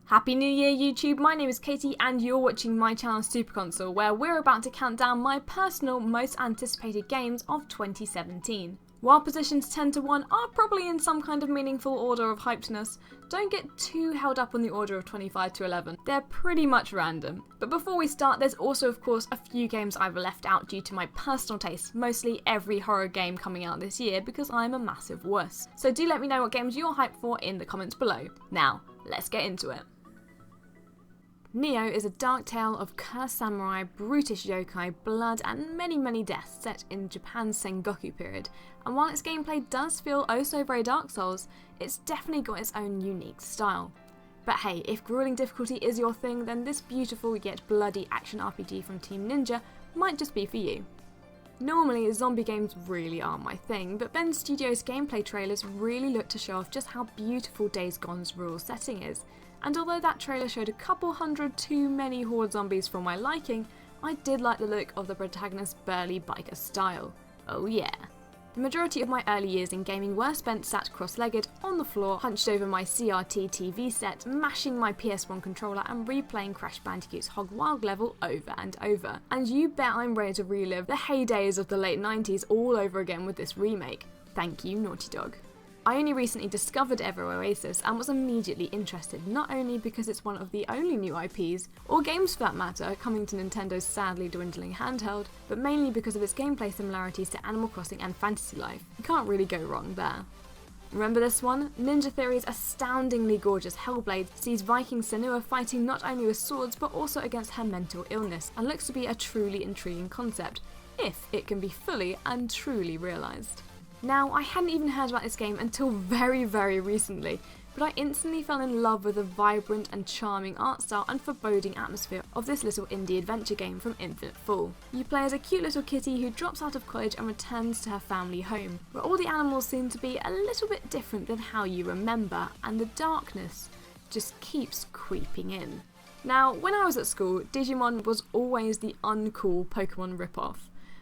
Happy New Year YouTube, my name is Katy and you're watching my channel Superconsole, where we're about to count down my personal most anticipated games of 2017. While positions 10 to 1 are probably in some kind of meaningful order of hypedness, don't get too held up on the order of 25 to 11, they're pretty much random. But before we start, there's also of course a few games I've left out due to my personal taste, mostly every horror game coming out this year because I'm a massive wuss. So do let me know what games you're hyped for in the comments below. Now, let's get into it. Nioh is a dark tale of cursed samurai, brutish yokai, blood and many deaths set in Japan's Sengoku period, and while its gameplay does feel oh so very Dark Souls, it's definitely got its own unique style. But hey, if grueling difficulty is your thing, then this beautiful yet bloody action RPG from Team Ninja might just be for you. Normally, zombie games really aren't my thing, but Bend Studios' gameplay trailers really look to show off just how beautiful Days Gone's rural setting is. And although that trailer showed a couple hundred too many horde zombies for my liking, I did like the look of the protagonist's burly biker style. Oh yeah. The majority of my early years in gaming were spent sat cross-legged, on the floor, hunched over my CRT TV set, mashing my PS1 controller and replaying Crash Bandicoot's Hog Wild level over and over. And you bet I'm ready to relive the heydays of the late 90s all over again with this remake. Thank you, Naughty Dog. I only recently discovered Ever Oasis and was immediately interested, not only because it's one of the only new IPs, or games for that matter, coming to Nintendo's sadly dwindling handheld, but mainly because of its gameplay similarities to Animal Crossing and Fantasy Life. You can't really go wrong there. Remember this one? Ninja Theory's astoundingly gorgeous Hellblade sees Viking Senua fighting not only with swords but also against her mental illness, and looks to be a truly intriguing concept, if it can be fully and truly realised. Now, I hadn't even heard about this game until very recently, but I instantly fell in love with the vibrant and charming art style and foreboding atmosphere of this little indie adventure game from Infinite Fall. You play as a cute little kitty who drops out of college and returns to her family home, where all the animals seem to be a little bit different than how you remember, and the darkness just keeps creeping in. Now, when I was at school, Digimon was always the uncool Pokemon ripoff.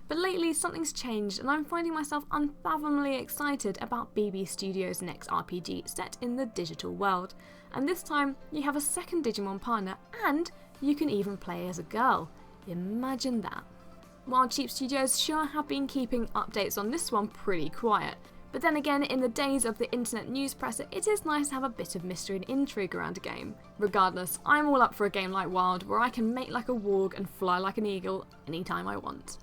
But lately something's changed and I'm finding myself unfathomably excited about BB Studios' next RPG set in the digital world. And this time you have a second Digimon partner and you can even play as a girl. Imagine that. While Cheap Studios sure have been keeping updates on this one pretty quiet. But then again, in the days of the internet news presser, it is nice to have a bit of mystery and intrigue around a game. Regardless, I'm all up for a game like Wild where I can mate like a warg and fly like an eagle anytime I want.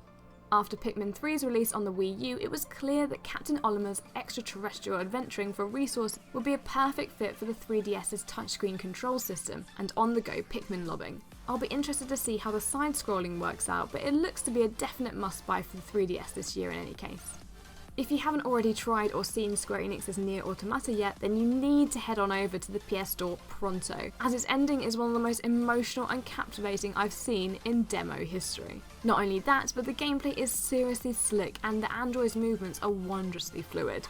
After Pikmin 3's release on the Wii U, it was clear that Captain Olimer's extraterrestrial adventuring for resources would be a perfect fit for the 3DS's touchscreen control system and on-the-go Pikmin lobbing. I'll be interested to see how the side-scrolling works out, but it looks to be a definite must-buy for the 3DS this year in any case. If you haven't already tried or seen Square Enix's Nier Automata yet, then you need to head on over to the PS Store pronto, as its ending is one of the most emotional and captivating I've seen in demo history. Not only that, but the gameplay is seriously slick and the android's movements are wondrously fluid.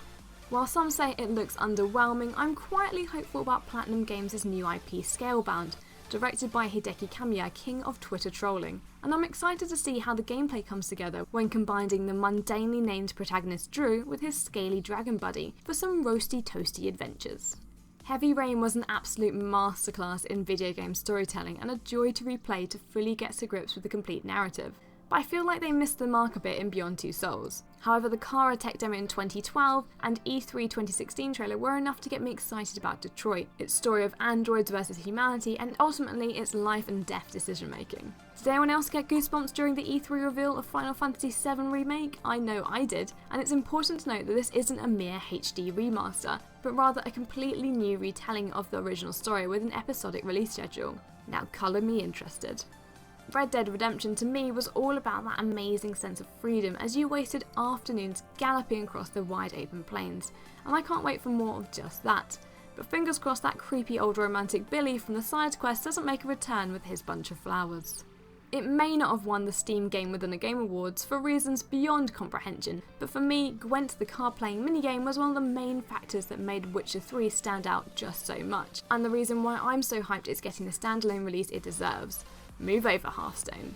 While some say it looks underwhelming, I'm quietly hopeful about Platinum Games' new IP Scalebound, directed by Hideki Kamiya, king of Twitter trolling, and I'm excited to see how the gameplay comes together when combining the mundanely named protagonist Drew with his scaly dragon buddy for some roasty toasty adventures. Heavy Rain was an absolute masterclass in video game storytelling and a joy to replay to fully get to grips with the complete narrative. But I feel like they missed the mark a bit in Beyond Two Souls. However, the Kara tech demo in 2012 and E3 2016 trailer were enough to get me excited about Detroit, its story of androids versus humanity, and ultimately its life and death decision making. Did anyone else get goosebumps during the E3 reveal of Final Fantasy VII Remake? I know I did, and it's important to note that this isn't a mere HD remaster, but rather a completely new retelling of the original story with an episodic release schedule. Now colour me interested. Red Dead Redemption to me was all about that amazing sense of freedom as you wasted afternoons galloping across the wide open plains, and I can't wait for more of just that. But fingers crossed that creepy old romantic Billy from the side quest doesn't make a return with his bunch of flowers. It may not have won the Steam Game Within a Game Awards for reasons beyond comprehension, but for me, Gwent the card-playing minigame was one of the main factors that made Witcher 3 stand out just so much, and the reason why I'm so hyped it's getting the standalone release it deserves. Move over, Hearthstone.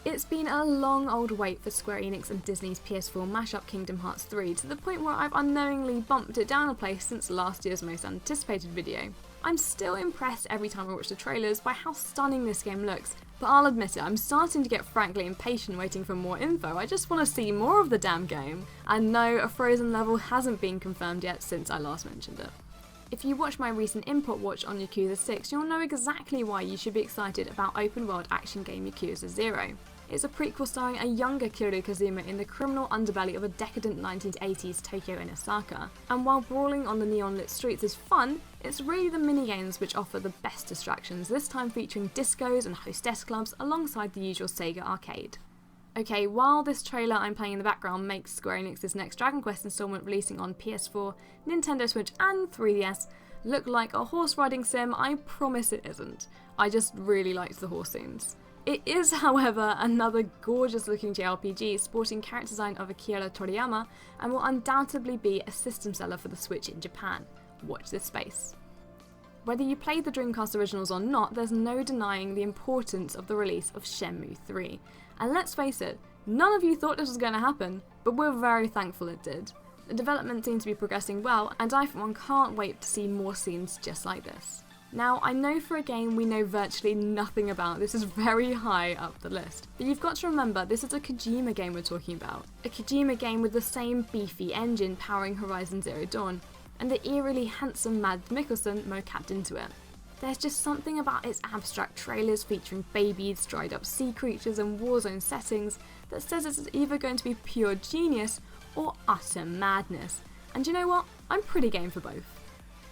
It's been a long old wait for Square Enix and Disney's PS4 mashup Kingdom Hearts 3, to the point where I've unknowingly bumped it down a place since last year's most anticipated video. I'm still impressed every time I watch the trailers by how stunning this game looks, but I'll admit it, I'm starting to get frankly impatient waiting for more info. I just want to see more of the damn game. And no, a Frozen level hasn't been confirmed yet since I last mentioned it. If you watch my recent input watch on Yakuza 6, you'll know exactly why you should be excited about open world action game Yakuza 0. It's a prequel starring a younger Kiryu Kazuma in the criminal underbelly of a decadent 1980s Tokyo and Osaka. And while brawling on the neon-lit streets is fun, it's really the minigames which offer the best distractions, this time featuring discos and hostess clubs alongside the usual Sega arcade. Okay, while this trailer I'm playing in the background makes Square Enix's next Dragon Quest installment releasing on PS4, Nintendo Switch and 3DS look like a horse riding sim, I promise it isn't. I just really liked the horse scenes. It is, however, another gorgeous looking JRPG sporting character design of Akira Toriyama and will undoubtedly be a system seller for the Switch in Japan. Watch this space. Whether you played the Dreamcast originals or not, there's no denying the importance of the release of Shenmue 3. And let's face it, none of you thought this was going to happen, but we're very thankful it did. The development seems to be progressing well, and I for one can't wait to see more scenes just like this. Now, I know for a game we know virtually nothing about, this is very high up the list, but you've got to remember this is a Kojima game we're talking about. A Kojima game with the same beefy engine powering Horizon Zero Dawn, and the eerily handsome Mads Mikkelsen mocapped into it. There's just something about its abstract trailers featuring babies, dried up sea creatures and warzone settings that says it's either going to be pure genius or utter madness. And you know what? I'm pretty game for both.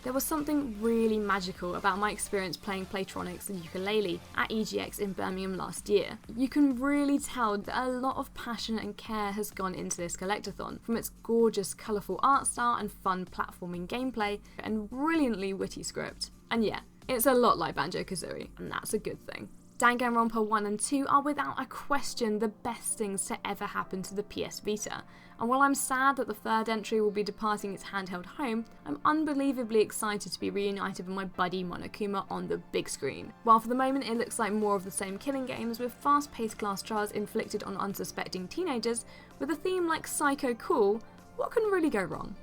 There was something really magical about my experience playing Playtronics and Ukulele at EGX in Birmingham last year. You can really tell that a lot of passion and care has gone into this collectathon, from its gorgeous, colourful art style and fun platforming gameplay and brilliantly witty script. And yeah, it's a lot like Banjo-Kazooie, and that's a good thing. Danganronpa 1 and 2 are without a question the best things to ever happen to the PS Vita, and while I'm sad that the third entry will be departing its handheld home, I'm unbelievably excited to be reunited with my buddy Monokuma on the big screen. While for the moment it looks like more of the same killing games with fast-paced class trials inflicted on unsuspecting teenagers, with a theme like Psycho Cool, what can really go wrong?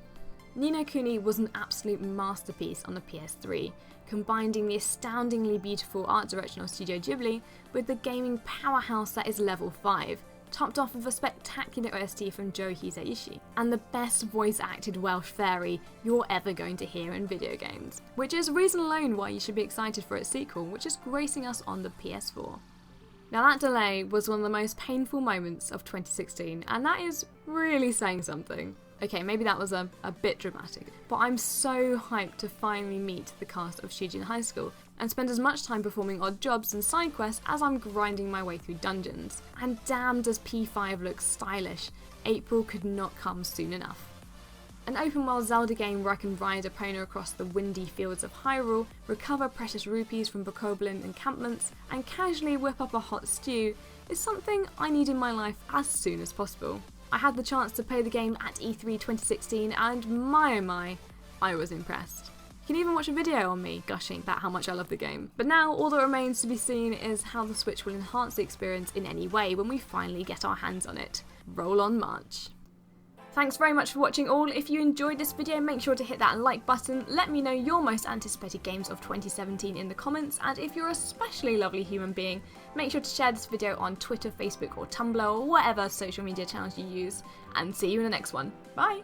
Ninokuni was an absolute masterpiece on the PS3, combining the astoundingly beautiful art direction of Studio Ghibli with the gaming powerhouse that is Level 5, topped off with a spectacular OST from Joe Hisaishi, and the best voice-acted Welsh fairy you're ever going to hear in video games, which is reason alone why you should be excited for its sequel, which is gracing us on the PS4. Now that delay was one of the most painful moments of 2016, and that is really saying something. Okay, maybe that was a bit dramatic, but I'm so hyped to finally meet the cast of Shujin High School and spend as much time performing odd jobs and side quests as I'm grinding my way through dungeons. And damn does P5 look stylish, April could not come soon enough. An open world Zelda game where I can ride Epona across the windy fields of Hyrule, recover precious rupees from Bokoblin encampments, and casually whip up a hot stew is something I need in my life as soon as possible. I had the chance to play the game at E3 2016 and my oh my, I was impressed. You can even watch a video on me gushing about how much I love the game. But now all that remains to be seen is how the Switch will enhance the experience in any way when we finally get our hands on it. Roll on March. Thanks very much for watching all. If you enjoyed this video, make sure to hit that like button, let me know your most anticipated games of 2017 in the comments, and if you're a especially lovely human being, make sure to share this video on Twitter, Facebook or Tumblr or whatever social media channels you use, and see you in the next one. Bye!